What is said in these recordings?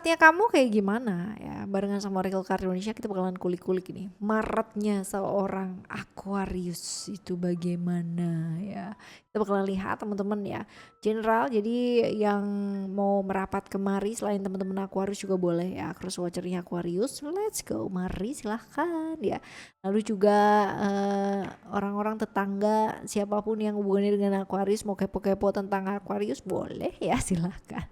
Maretnya kamu kayak gimana ya? Barengan sama Oracle Card Indonesia kita bakalan kulik-kulik ini. Maretnya seorang Aquarius itu bagaimana ya? Kita bakalan lihat teman-teman ya. General, jadi yang mau merapat kemari selain teman-teman Aquarius juga boleh ya. Cross watchernya Aquarius, let's go, mari silahkan ya. Lalu juga orang-orang tetangga siapapun yang hubungannya dengan Aquarius mau kepo-kepo tentang Aquarius boleh ya, silahkan.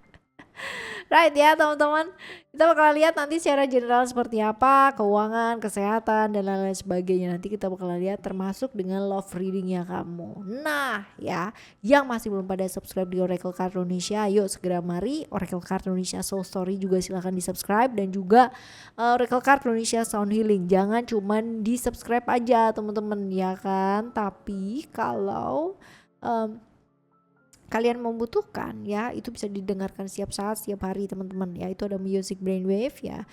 Right ya teman-teman, kita bakal lihat nanti secara general seperti apa keuangan, kesehatan dan lain-lain sebagainya. Nanti kita bakal lihat termasuk dengan love readingnya kamu. Nah ya, yang masih belum pada subscribe di Oracle Card Indonesia, yuk segera mari. Oracle Card Indonesia Soul Story juga silahkan di subscribe, dan juga Oracle Card Indonesia Sound Healing. Jangan cuman di subscribe aja teman-teman ya kan, tapi kalau kalian membutuhkan ya, itu bisa didengarkan setiap saat, setiap hari teman-teman ya. Itu ada music brainwave ya,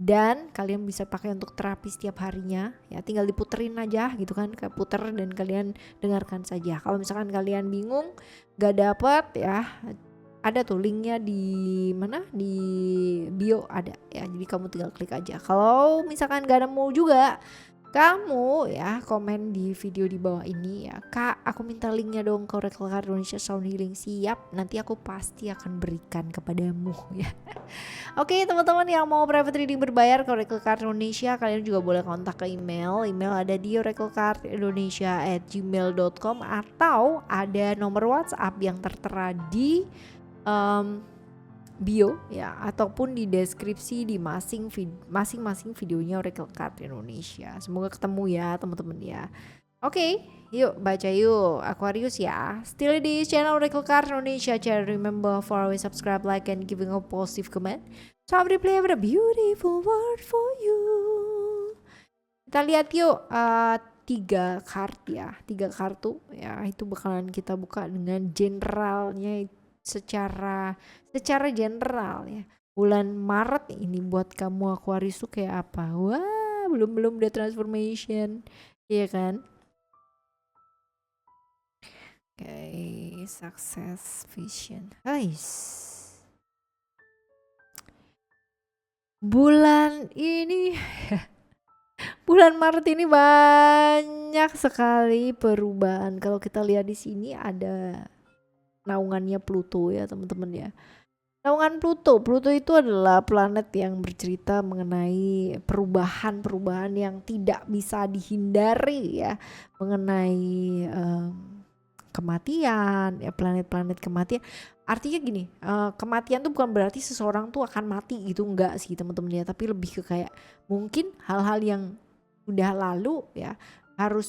dan kalian bisa pakai untuk terapi setiap harinya ya. Tinggal diputerin aja gitu kan, kayak puter dan kalian dengarkan saja. Kalau misalkan kalian bingung gak dapet ya, ada tuh linknya di mana, di bio ada ya, jadi kamu tinggal klik aja. Kalau misalkan gak nemu juga, kamu ya komen di video di bawah ini ya, Kak aku minta linknya dong ke Oracle Card Indonesia Sound Healing. Siap, nanti aku pasti akan berikan kepadamu ya. Oke teman-teman yang mau private reading berbayar ke Oracle Card Indonesia, kalian juga boleh kontak ke email ada di oraclecardindonesia@gmail.com, atau ada nomor WhatsApp yang tertera di bio ya, ataupun di deskripsi di masing-masing videonya Oracle Card Indonesia. Semoga ketemu ya teman-teman ya. Oke, yuk baca yuk Aquarius ya. Still di channel Oracle Card Indonesia. Jangan remember for always subscribe, like, and giving a positive comment. So I play with a beautiful word for you. Kita lihat yuk 3 kartu ya. Itu bakalan kita buka dengan generalnya secara general ya. Bulan Maret ini buat kamu Aquarius tuh kayak apa? Wah, belum ada transformation, iya kan? Oke, success vision. Guys, bulan ini bulan Maret ini banyak sekali perubahan. Kalau kita lihat di sini ada naungannya Pluto ya teman-teman ya. Naungan Pluto itu adalah planet yang bercerita mengenai perubahan yang tidak bisa dihindari ya, mengenai kematian ya, planet-planet kematian. Artinya gini, kematian tuh bukan berarti seseorang tuh akan mati gitu, enggak sih teman-teman ya, tapi lebih ke kayak mungkin hal-hal yang udah lalu ya harus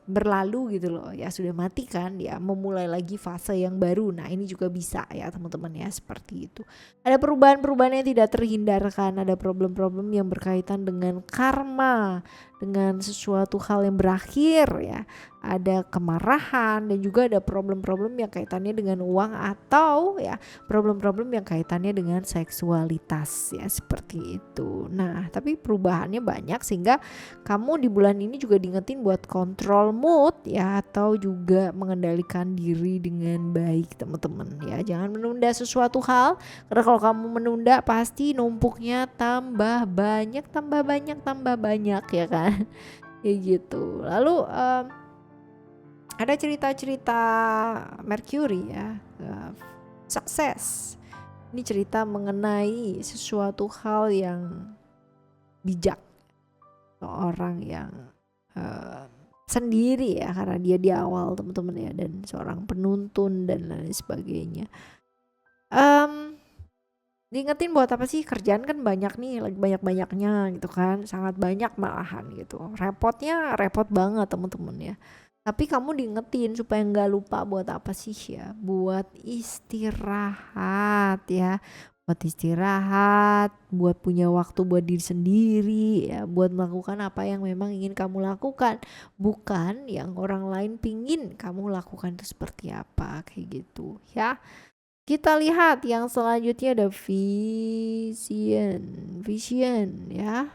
berlalu gitu loh ya, sudah mati kan ya, memulai lagi fase yang baru. Nah ini juga bisa ya teman-teman ya, seperti itu. Ada perubahan yang tidak terhindarkan, ada problem-problem yang berkaitan dengan karma, dengan sesuatu hal yang berakhir ya, ada kemarahan, dan juga ada problem-problem yang kaitannya dengan uang, atau ya problem-problem yang kaitannya dengan seksualitas ya, seperti itu. Nah tapi perubahannya banyak, sehingga kamu di bulan ini juga diingetin buat kontrol mood ya, atau juga mengendalikan diri dengan baik teman-teman ya. Jangan menunda sesuatu hal, karena kalau kamu menunda pasti numpuknya tambah banyak ya kan. Kayak gitu. Lalu ada cerita-cerita Mercury ya, sukses. Ini cerita mengenai sesuatu hal yang bijak, seorang yang sendiri ya, karena dia di awal teman-teman ya, dan seorang penuntun dan lain sebagainya. Diingetin buat apa sih, kerjaan kan banyak nih, lagi banyak-banyaknya gitu kan, sangat banyak malahan gitu, repot banget teman-teman ya. Tapi kamu diingetin supaya nggak lupa buat apa sih ya, buat istirahat ya, buat punya waktu buat diri sendiri ya, buat melakukan apa yang memang ingin kamu lakukan, bukan yang orang lain pingin kamu lakukan itu seperti apa, kayak gitu ya. Kita lihat yang selanjutnya ada vision ya,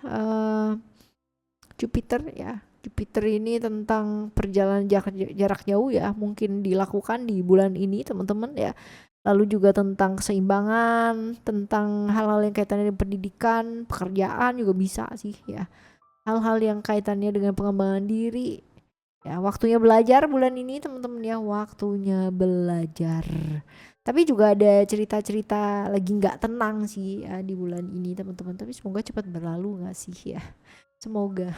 Jupiter ya. Jupiter ini tentang perjalanan jarak jauh ya, mungkin dilakukan di bulan ini teman-teman ya. lalu juga tentang keseimbangan, tentang hal-hal yang kaitannya dengan pendidikan, pekerjaan juga bisa sih ya. Hal-hal yang kaitannya dengan pengembangan diri. Ya, waktunya belajar bulan ini teman-teman ya, waktunya belajar. Tapi juga ada cerita-cerita lagi nggak tenang sih ya di bulan ini teman-teman. Tapi semoga cepat berlalu nggak sih ya. Semoga.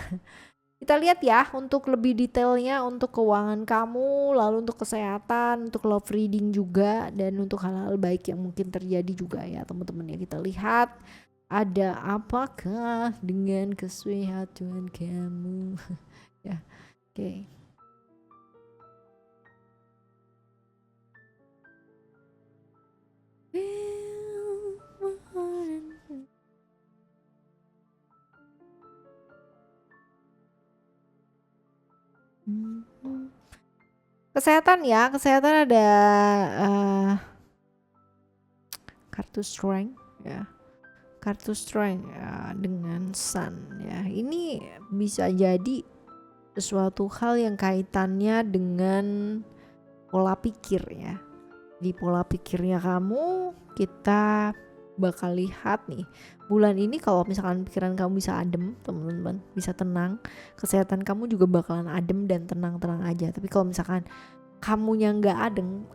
Kita lihat ya untuk lebih detailnya untuk keuangan kamu, lalu untuk kesehatan, untuk love reading juga, dan untuk hal-hal baik yang mungkin terjadi juga ya teman-teman ya. Kita lihat ada apakah dengan kesehatan kamu. Ya, oke. Kesehatan ya, kesehatan ada kartu strength ya. Kartu strength ya, dengan sun ya. Ini bisa jadi sesuatu hal yang kaitannya dengan pola pikir ya. Di pola pikirnya kamu, kita bakal lihat nih bulan ini kalau misalkan pikiran kamu bisa adem teman-teman, bisa tenang, kesehatan kamu juga bakalan adem dan tenang-tenang aja. Tapi kalau misalkan kamunya nggak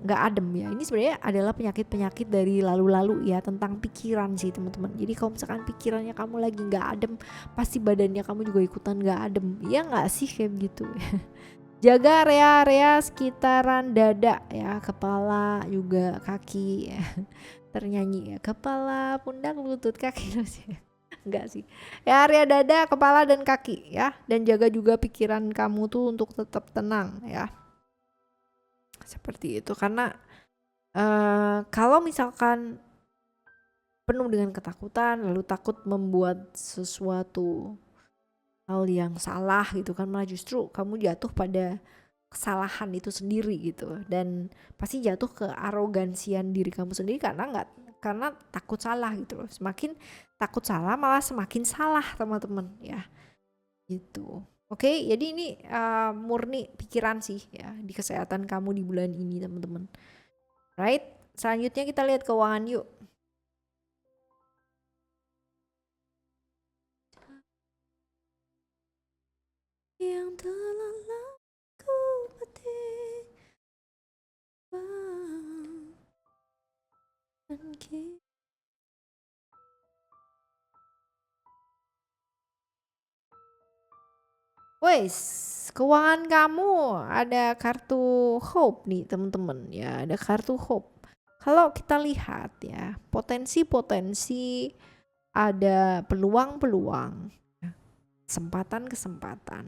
adem ya, ini sebenarnya adalah penyakit-penyakit dari lalu-lalu ya, tentang pikiran sih teman-teman. Jadi kalau misalkan pikirannya kamu lagi nggak adem, pasti badannya kamu juga ikutan nggak adem, ya nggak sih kayak gitu. Jaga area-area sekitaran dada ya, kepala juga kaki ya. Ternyanyi ya, kepala, pundak, lutut, kaki. Enggak sih ya, area dada, kepala, dan kaki ya. Dan jaga juga pikiran kamu tuh untuk tetap tenang ya, seperti itu. Karena kalau misalkan penuh dengan ketakutan, lalu takut membuat sesuatu hal yang salah gitu kan, malah justru kamu jatuh pada kesalahan itu sendiri gitu, dan pasti jatuh ke arogansian diri kamu sendiri karena takut salah gitu loh. Semakin takut salah malah semakin salah teman-teman ya gitu. Oke, jadi ini murni pikiran sih ya di kesehatan kamu di bulan ini teman-teman. Right, selanjutnya kita lihat keuangan yuk. Yang telah laku petik Wes, keuangan kamu ada kartu hope nih teman-teman ya, ada kartu hope. Kalau kita lihat ya, potensi-potensi, ada peluang-peluang, kesempatan-kesempatan,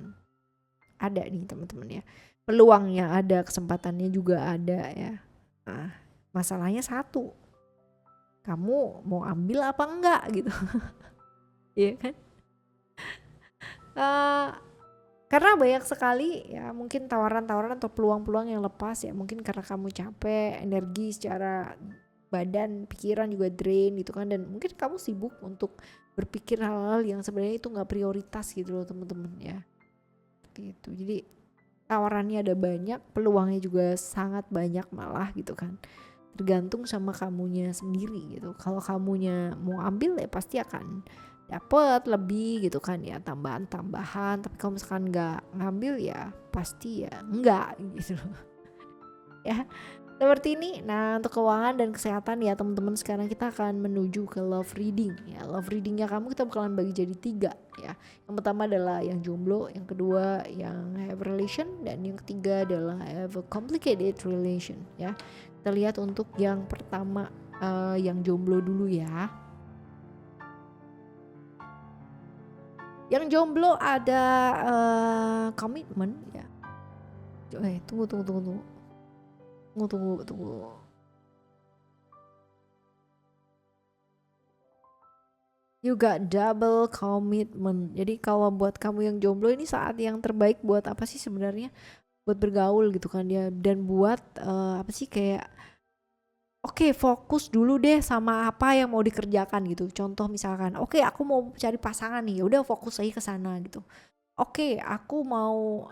ada nih teman-teman ya. Peluangnya ada, kesempatannya juga ada ya. Nah, masalahnya satu, kamu mau ambil apa enggak gitu. Iya kan? Karena banyak sekali ya mungkin tawaran-tawaran atau peluang-peluang yang lepas ya, mungkin karena kamu capek, energi secara badan, pikiran juga drain gitu kan, dan mungkin kamu sibuk untuk berpikir hal-hal yang sebenarnya itu nggak prioritas gitu loh teman-teman ya. Gitu. Jadi tawarannya ada banyak, peluangnya juga sangat banyak malah gitu kan. Tergantung sama kamunya sendiri gitu. Kalau kamunya mau ambil ya pasti akan dapat lebih gitu kan ya, tambahan-tambahan. Tapi kalau misalkan nggak ngambil ya pasti ya enggak gitu loh. Ya, seperti ini. Nah, untuk keuangan dan kesehatan ya teman-teman, sekarang kita akan menuju ke love reading ya. Love readingnya kamu kita bakalan bagi jadi 3 ya. Yang pertama adalah yang jomblo, yang kedua yang have relation, dan yang ketiga adalah have a complicated relation ya. Kita lihat untuk yang pertama, yang jomblo dulu ya. Yang jomblo ada komitmen ya. Tunggu. You got double commitment. Jadi kalau buat kamu yang jomblo, ini saat yang terbaik buat apa sih sebenarnya? Buat bergaul gitu kan ya, dan buat apa sih, kayak oke, fokus dulu deh sama apa yang mau dikerjakan gitu. Contoh misalkan, oke aku mau cari pasangan nih, ya udah fokus aja ke sana gitu. Oke, aku mau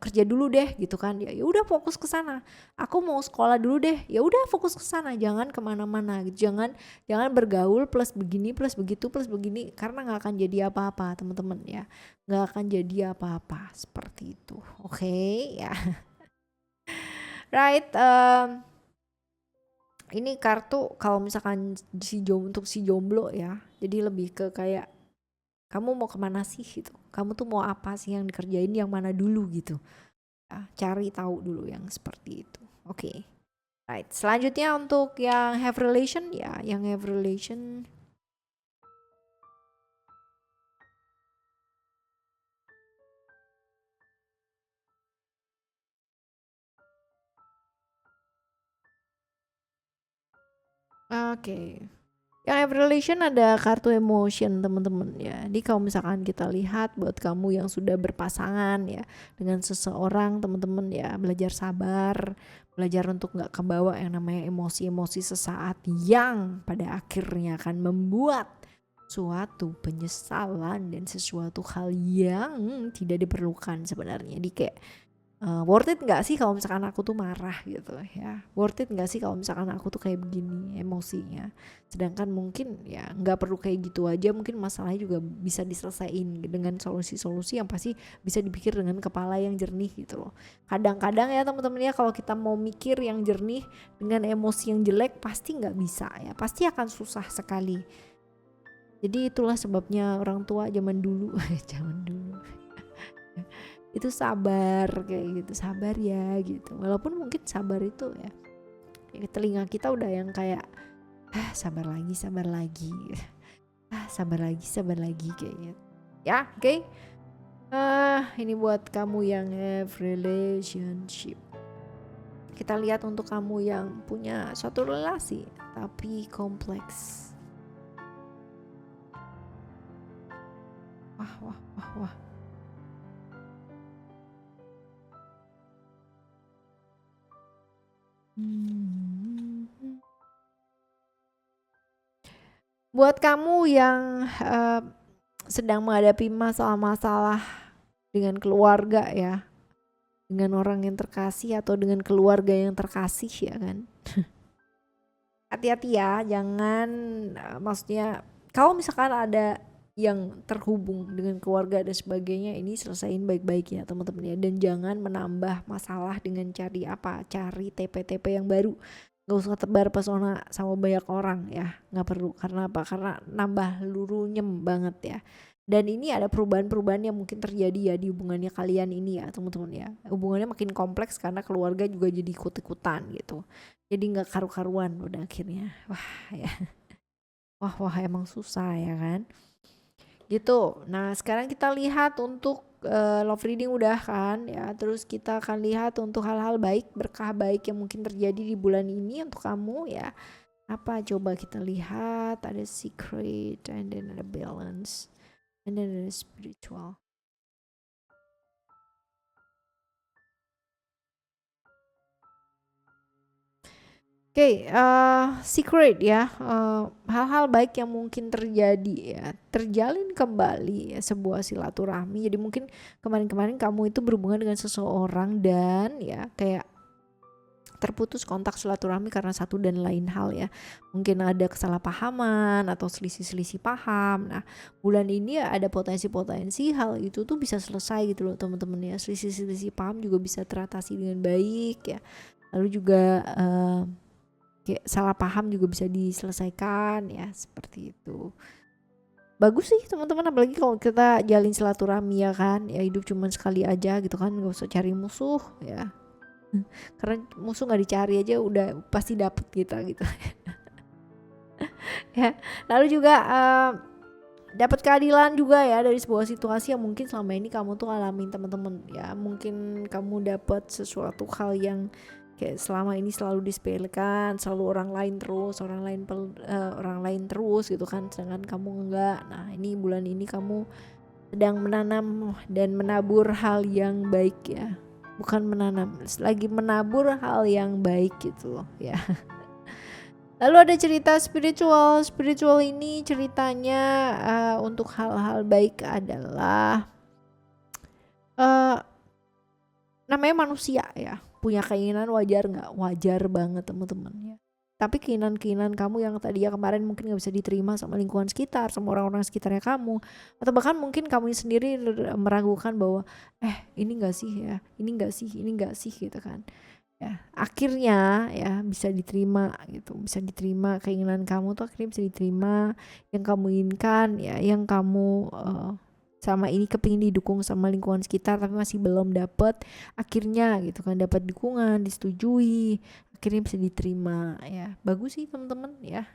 kerja dulu deh gitu kan. Ya udah fokus ke sana. Aku mau sekolah dulu deh. Ya udah fokus ke sana. Jangan kemana-mana gitu. Jangan jangan bergaul plus begini plus begitu plus begini karena nggak akan jadi apa-apa teman-teman ya. Nggak akan jadi apa-apa seperti itu. Oke ya. Right. Ini kartu kalau misalkan untuk si jomblo ya. Jadi lebih ke kayak kamu mau kemana sih gitu. Kamu tuh mau apa sih yang dikerjain yang mana dulu gitu. Ya, cari tahu dulu yang seperti itu. Oke. Right. Selanjutnya untuk yang have relation ya, yang have relation oke. Yang have relation ada kartu emotion teman-teman ya. Jadi kalau misalkan kita lihat buat kamu yang sudah berpasangan ya dengan seseorang teman-teman ya, belajar sabar, belajar untuk nggak kebawa yang namanya emosi-emosi sesaat yang pada akhirnya akan membuat suatu penyesalan dan sesuatu hal yang tidak diperlukan sebenarnya. Jadi kayak worth it nggak sih kalau misalkan aku tuh marah gitu ya, worth it nggak sih kalau misalkan aku tuh kayak begini emosinya, sedangkan mungkin ya nggak perlu kayak gitu aja, mungkin masalahnya juga bisa diselesaikan dengan solusi-solusi yang pasti bisa dipikir dengan kepala yang jernih gitu loh. Kadang-kadang ya teman-teman ya, kalau kita mau mikir yang jernih dengan emosi yang jelek pasti nggak bisa ya, pasti akan susah sekali. Jadi itulah sebabnya orang tua zaman dulu zaman dulu itu sabar kayak gitu, sabar ya gitu. Walaupun mungkin sabar itu ya telinga kita udah yang kayak sabar lagi sabar lagi kayak gitu ya. Oke. Ini buat kamu yang have relationship. Kita lihat untuk kamu yang punya suatu relasi tapi kompleks. Wah. Buat kamu yang sedang menghadapi masalah-masalah dengan keluarga ya, dengan orang yang terkasih atau dengan keluarga yang terkasih ya kan. Hati-hati ya, jangan maksudnya kalau misalkan ada yang terhubung dengan keluarga dan sebagainya, ini selesain baik-baik ya teman-teman ya, dan jangan menambah masalah dengan cari TP-TP yang baru. Gak usah tebar pesona sama banyak orang ya, nggak perlu. Karena apa? Karena nambah lurunyem banget ya. Dan ini ada perubahan-perubahan yang mungkin terjadi ya di hubungannya kalian ini ya teman-teman ya. Hubungannya makin kompleks karena keluarga juga jadi ikut-ikutan gitu. Jadi nggak karu-karuan udah akhirnya. Wah ya. Wah emang susah ya kan. Gitu. Nah sekarang kita lihat untuk love reading udah kan ya. Terus kita akan lihat untuk hal-hal baik, berkah baik yang mungkin terjadi di bulan ini untuk kamu ya. Apa coba kita lihat, ada secret, and then ada balance, and then ada spiritual. Oke, secret ya, hal-hal baik yang mungkin terjadi ya, terjalin kembali ya sebuah silaturahmi. Jadi mungkin kemarin-kemarin kamu itu berhubungan dengan seseorang dan ya kayak terputus kontak silaturahmi karena satu dan lain hal ya. Mungkin ada kesalahpahaman atau selisih-selisih paham. Nah, bulan ini ya ada potensi-potensi hal itu tuh bisa selesai gitu loh teman-teman ya. Selisih-selisih paham juga bisa teratasi dengan baik ya. Lalu juga kayak salah paham juga bisa diselesaikan ya, seperti itu. Bagus sih teman-teman, apalagi kalau kita jalin silaturahmi ya kan, ya hidup cuma sekali aja gitu kan, gak usah cari musuh ya. Karena musuh gak dicari aja udah pasti dapet kita gitu. Ya, lalu juga dapat keadilan juga ya dari sebuah situasi yang mungkin selama ini kamu tuh alamin teman-teman ya. Mungkin kamu dapat sesuatu hal yang kayak selama ini selalu disepelekan, selalu orang lain terus gitu kan, sedangkan kamu enggak. Nah ini bulan ini kamu sedang menanam dan menabur hal yang baik ya, bukan menanam, lagi menabur hal yang baik gitu loh ya. Lalu ada cerita spiritual ini ceritanya untuk hal-hal baik adalah eh namanya manusia ya, punya keinginan wajar nggak? Wajar banget teman-teman ya. Tapi keinginan-keinginan kamu yang tadi ya kemarin mungkin nggak bisa diterima sama lingkungan sekitar, sama orang-orang sekitarnya kamu, atau bahkan mungkin kamu sendiri meragukan bahwa ini enggak sih ya, ini enggak sih gitu kan. Ya, akhirnya ya bisa diterima gitu, bisa diterima keinginan kamu tuh akhirnya bisa diterima, yang kamu inginkan ya, yang kamu sama ini kepingin didukung sama lingkungan sekitar tapi masih belum dapet, akhirnya gitu kan dapat dukungan, disetujui, akhirnya bisa diterima ya. Bagus sih teman-teman ya.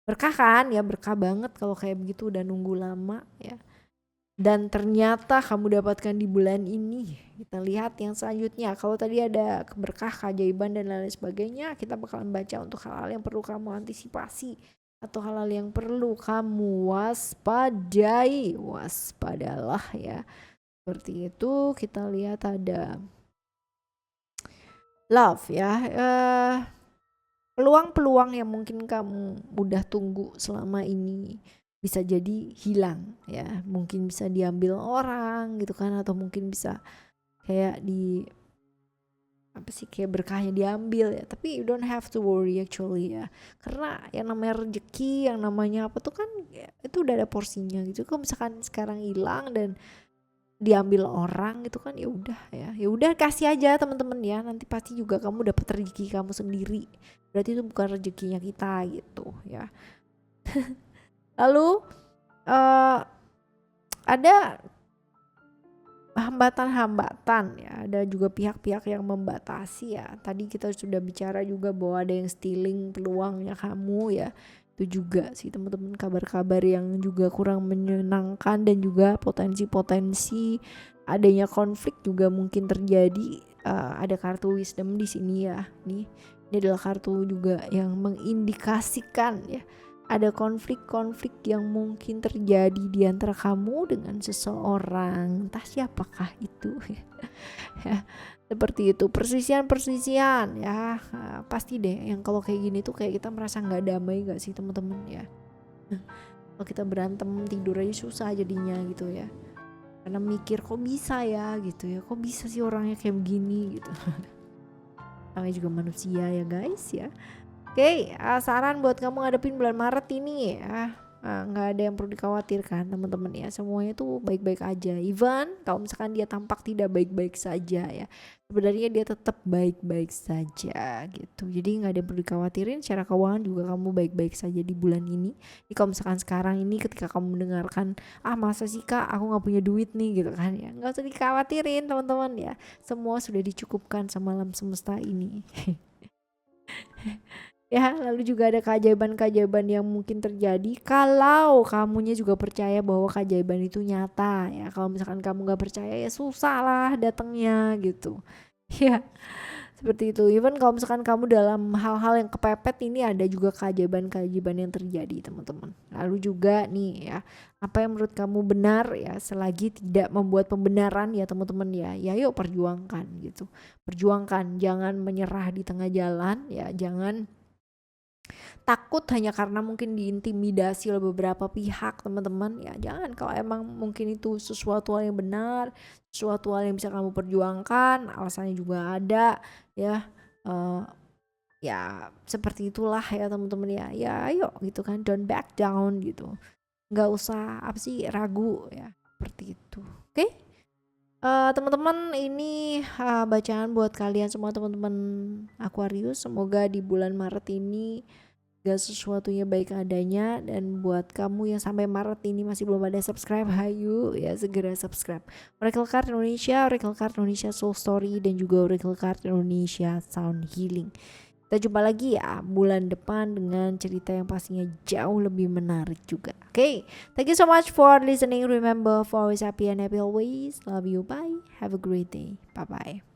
Berkah kan ya, berkah banget kalau kayak begitu udah nunggu lama ya. Dan ternyata kamu dapatkan di bulan ini. Kita lihat yang selanjutnya. Kalau tadi ada berkah, keajaiban dan lain sebagainya, kita bakalan baca untuk hal-hal yang perlu kamu antisipasi atau hal-hal yang perlu kamu waspadai. Waspadalah ya. Seperti itu. Kita lihat ada love ya. Peluang-peluang yang mungkin kamu udah tunggu selama ini bisa jadi hilang ya, mungkin bisa diambil orang gitu kan, atau mungkin bisa kayak kayak berkahnya diambil ya, tapi you don't have to worry actually ya, karena yang namanya rezeki, yang namanya apa tuh kan ya, itu udah ada porsinya gitu. Kalau misalkan sekarang hilang dan diambil orang gitu kan, ya udah kasih aja teman-teman ya, nanti pasti juga kamu dapat rezeki kamu sendiri, berarti itu bukan rezekinya kita gitu ya. Lalu ada hambatan-hambatan ya, ada juga pihak-pihak yang membatasi ya. Tadi kita sudah bicara juga bahwa ada yang stealing peluangnya kamu ya. Itu juga sih teman-teman, kabar-kabar yang juga kurang menyenangkan, dan juga potensi-potensi adanya konflik juga mungkin terjadi. Ada kartu wisdom di sini ya. Ini adalah kartu juga yang mengindikasikan ya, ada konflik-konflik yang mungkin terjadi di antara kamu dengan seseorang, entah siapakah itu ya. Seperti itu, persisian ya. Pasti deh yang kalau kayak gini tuh kayak kita merasa nggak damai gak sih teman-teman ya. Kalau kita berantem tidur aja susah jadinya gitu ya, karena mikir kok bisa ya gitu ya, kok bisa sih orangnya kayak begini gitu. Namanya juga manusia ya guys ya. Oke, saran buat kamu ngadepin bulan Maret ini ya, nggak ada yang perlu dikhawatirkan teman-teman ya, semuanya tuh baik-baik aja. Even kalau misalkan dia tampak tidak baik-baik saja ya, sebenarnya dia tetap baik-baik saja gitu. Jadi nggak ada yang perlu dikhawatirin. Secara keuangan juga kamu baik-baik saja di bulan ini. Jadi kalau misalkan sekarang ini ketika kamu mendengarkan, masa sih kak aku nggak punya duit nih gitu kan ya, nggak usah dikhawatirin teman-teman ya, semua sudah dicukupkan sama alam semesta ini. Ya, lalu juga ada keajaiban-keajaiban yang mungkin terjadi kalau kamunya juga percaya bahwa keajaiban itu nyata ya. Kalau misalkan kamu gak percaya ya susah lah datangnya gitu. Ya, seperti itu. Even kalau misalkan kamu dalam hal-hal yang kepepet, ini ada juga keajaiban-keajaiban yang terjadi teman-teman. Lalu juga nih ya, apa yang menurut kamu benar ya, selagi tidak membuat pembenaran ya teman-teman ya, yuk perjuangkan gitu. Perjuangkan, jangan menyerah di tengah jalan ya, jangan takut hanya karena mungkin diintimidasi oleh beberapa pihak teman-teman ya. Jangan, kalau emang mungkin itu sesuatu hal yang benar, sesuatu hal yang bisa kamu perjuangkan, alasannya juga ada ya, ya seperti itulah ya teman-teman ya. Ya ayo gitu kan, don't back down gitu, nggak usah ragu ya, seperti itu. Oke. Teman-teman, ini bacaan buat kalian semua teman-teman Aquarius. Semoga di bulan Maret ini gak sesuatunya baik adanya, dan buat kamu yang sampai Maret ini masih belum ada subscribe, hayu ya segera subscribe. Oracle Card Indonesia Soul Story, dan juga Oracle Card Indonesia Sound Healing. Kita jumpa lagi ya bulan depan dengan cerita yang pastinya jauh lebih menarik juga. Okay, thank you so much for listening. Remember, for always happy and happy always. Love you, bye. Have a great day. Bye bye.